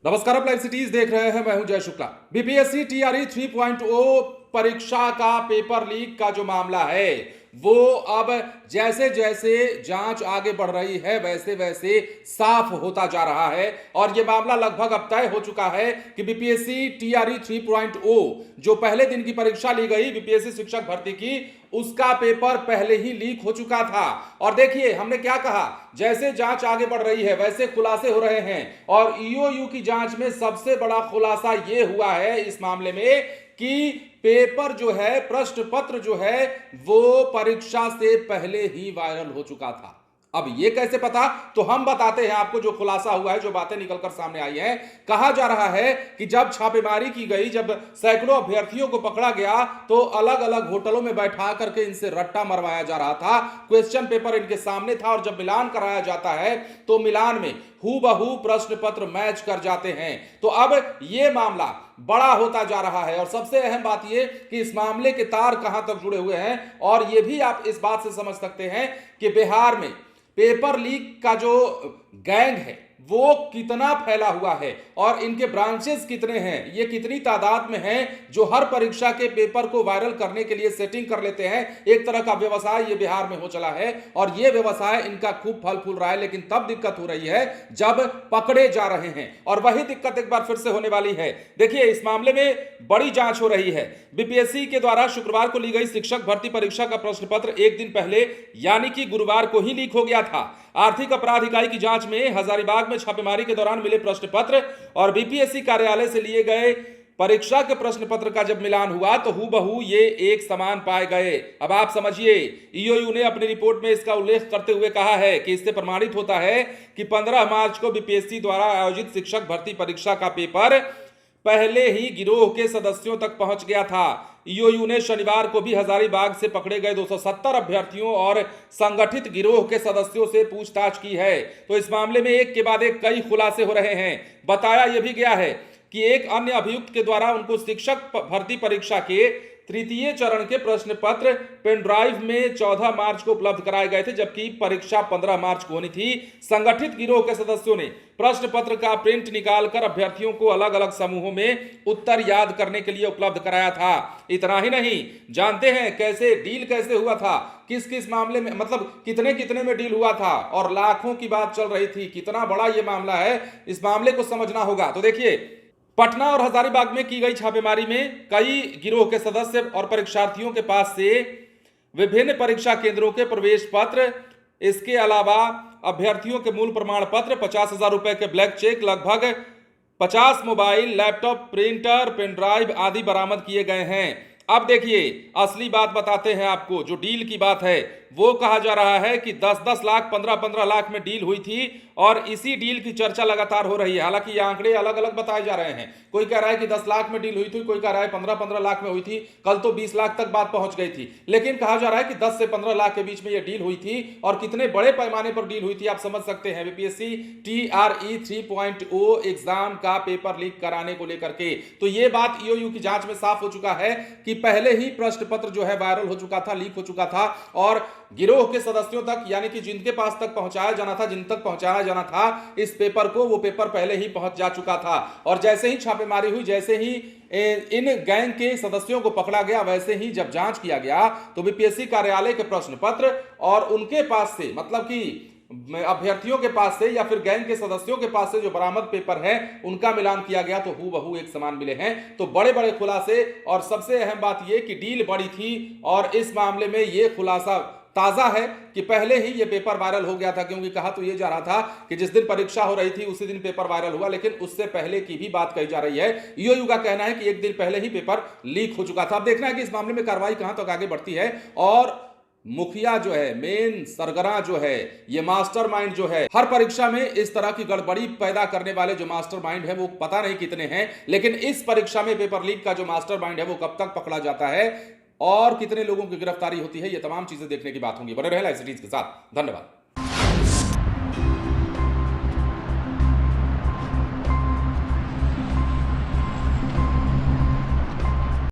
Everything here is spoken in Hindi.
नमस्कार, आप लाइव सिटीज देख रहे हैं। मैं हूं जय शुक्ला। बीपीएससी टीआरई 3.0 परीक्षा का पेपर लीक का जो मामला है वो अब जैसे जैसे जांच आगे बढ़ रही है वैसे वैसे साफ होता जा रहा है और ये मामला लगभग अब तय हो चुका है कि बीपीएससी टीआरई 3.0 जो पहले दिन की परीक्षा ली गई बीपीएससी शिक्षक भर्ती की, उसका पेपर पहले ही लीक हो चुका था। और देखिए, हमने क्या कहा, जैसे जांच आगे बढ़ रही है वैसे खुलासे हो रहे हैं और ईओयू की जांच में सबसे बड़ा खुलासा यह हुआ है इस मामले में कि पेपर जो है, प्रश्न पत्र जो है, वो परीक्षा से पहले ही वायरल हो चुका था। अब ये कैसे पता, तो हम बताते हैं आपको जो खुलासा हुआ है, जो बातें निकलकर सामने आई हैं। कहा जा रहा है कि जब छापेमारी की गई, जब सैकड़ों अभ्यर्थियों को पकड़ा गया तो अलग अलग होटलों में बैठा करके इनसे रट्टा मरवाया जा रहा था। क्वेश्चन पेपर इनके सामने था और जब मिलान कराया जाता है तो मिलान में हूबहू प्रश्न पत्र मैच कर जाते हैं। तो अब यह मामला बड़ा होता जा रहा है और सबसे अहम बात यह कि इस मामले के तार कहां तक जुड़े हुए हैं और यह भी आप इस बात से समझ सकते हैं कि बिहार में पेपर लीक का जो गैंग है वो कितना फैला हुआ है और इनके ब्रांचेस कितने हैं, ये कितनी तादाद में हैं जो हर परीक्षा के पेपर को वायरल करने के लिए सेटिंग कर लेते हैं। एक तरह का व्यवसाय ये बिहार में हो चला है और ये व्यवसाय इनका खूब फल फूल रहा है। लेकिन तब दिक्कत हो रही है जब पकड़े जा रहे हैं और वही दिक्कत एक बार फिर से होने वाली है। देखिए, इस मामले में बड़ी जांच हो रही है। बीपीएससी के द्वारा शुक्रवार को ली गई शिक्षक भर्ती परीक्षा का प्रश्न पत्र एक दिन पहले यानी कि गुरुवार को ही लीक हो गया था। आर्थिक अपराध इकाई की जांच में हजारीबाग में छापेमारी के दौरान मिले प्रश्न पत्र और बीपीएससी कार्यालय से लिए गए परीक्षा के प्रश्न पत्र का जब मिलान हुआ तो हूबहू ये एक समान पाए गए। अब आप समझिए, ईओयू ने अपनी रिपोर्ट में इसका उल्लेख करते हुए कहा है कि इससे प्रमाणित होता है कि 15 मार्च को बीपीएससी द्वारा आयोजित शिक्षक भर्ती परीक्षा का पेपर पहले ही गिरोह के सदस्यों तक पहुंच गया था। ईओयू ने शनिवार को भी हजारीबाग से पकड़े गए 270 अभ्यर्थियों और संगठित गिरोह के सदस्यों से पूछताछ की है। तो इस मामले में एक के बाद एक कई खुलासे हो रहे हैं। बताया यह भी गया है कि एक अन्य अभियुक्त के द्वारा उनको शिक्षक भर्ती परीक्षा के तृतीय चरण के प्रश्न पत्र पेन ड्राइव में 14 मार्च को उपलब्ध कराए गए थे, जबकि परीक्षा 15 मार्च को होनी थी। संगठित गिरोह के सदस्यों ने प्रश्न पत्र का प्रिंट निकालकर अभ्यर्थियों को अलग अलग समूहों में उत्तर याद करने के लिए उपलब्ध कराया था। इतना ही नहीं, जानते हैं कैसे डील कैसे हुआ था, किस किस मामले में, मतलब कितने कितने में डील हुआ था और लाखों की बात चल रही थी। कितना बड़ा यह मामला है, इस मामले को समझना होगा। तो देखिए, पटना और हजारीबाग में की गई छापेमारी में कई गिरोह के सदस्य और परीक्षार्थियों के पास से विभिन्न परीक्षा केंद्रों के प्रवेश पत्र, इसके अलावा अभ्यर्थियों के मूल प्रमाण पत्र, 50,000 रुपए के ब्लैक चेक, लगभग 50 mobile, laptop, printer, pen drive आदि बरामद किए गए हैं। अब देखिए, असली बात बताते हैं आपको। जो डील की बात है वो कहा जा रहा है कि 10-10 लाख, 15-15 लाख में डील हुई थी और इसी डील की चर्चा लगातार हो रही है। हालांकि ये आंकड़े अलग अलग बताए जा रहे हैं। कोई कह रहा है कि 10 लाख में डील हुई थी, कोई कह रहा है 15-15 लाख में हुई थी, कल तो 20 लाख तक बात पहुंच गई थी। लेकिन कहा जा रहा है कि 10 से 15 लाख के बीच में यह डील हुई थी और कितने बड़े पैमाने पर डील हुई थी आप समझ सकते हैं। बीपीएससी टीआरई 3.0 एग्जाम का पेपर लीक कराने को लेकर के तो यह बात ईओयू की जांच में साफ हो चुका है कि पहले ही प्रश्न पत्र जो है वायरल हो चुका था, लीक हो चुका था और गिरोह के सदस्यों तक, यानी कि जिनके पास तक पहुंचाया जाना था, जिन तक पहुंचाया जाना था इस पेपर को, वो पेपर पहले ही पहुंच जा चुका था। और जैसे ही छापेमारी हुई, जैसे ही इन गैंग के सदस्यों को पकड़ा गया, वैसे ही जब जांच किया गया तो बीपीएससी कार्यालय के प्रश्न पत्र और उनके पास से, मतलब कि अभ्यर्थियों के पास से या फिर गैंग के सदस्यों के पास से जो बरामद पेपर है उनका मिलान किया गया तो हूबहू एक समान मिले हैं। तो बड़े बड़े खुलासे और सबसे अहम बात यह कि डील बड़ी थी और इस मामले में यह खुलासा ताजा है कि पहले ही यह पेपर वायरल हो गया था। क्योंकि कहा तो यह जा रहा था कि जिस दिन परीक्षा हो रही थी उसी दिन पेपर वायरल हुआ, लेकिन उससे पहले की भी बात कही जा रही है। ईओयू का कहना है कि एक दिन पहले ही पेपर लीक हो चुका था। अब देखना है कि इस मामले में कार्रवाई कहां तक आगे बढ़ती है और मुखिया जो है, मेन सरगना जो है, ये मास्टरमाइंड जो है, हर परीक्षा में इस तरह की गड़बड़ी पैदा करने वाले जो मास्टरमाइंड है वो पता नहीं कितने हैं, लेकिन इस परीक्षा में पेपर लीक का जो मास्टरमाइंड है वो कब तक पकड़ा जाता है और कितने लोगों की गिरफ्तारी होती है, ये तमाम चीजें देखने की बात होंगी। बने रहे लाइव सिटीज के साथ। धन्यवाद।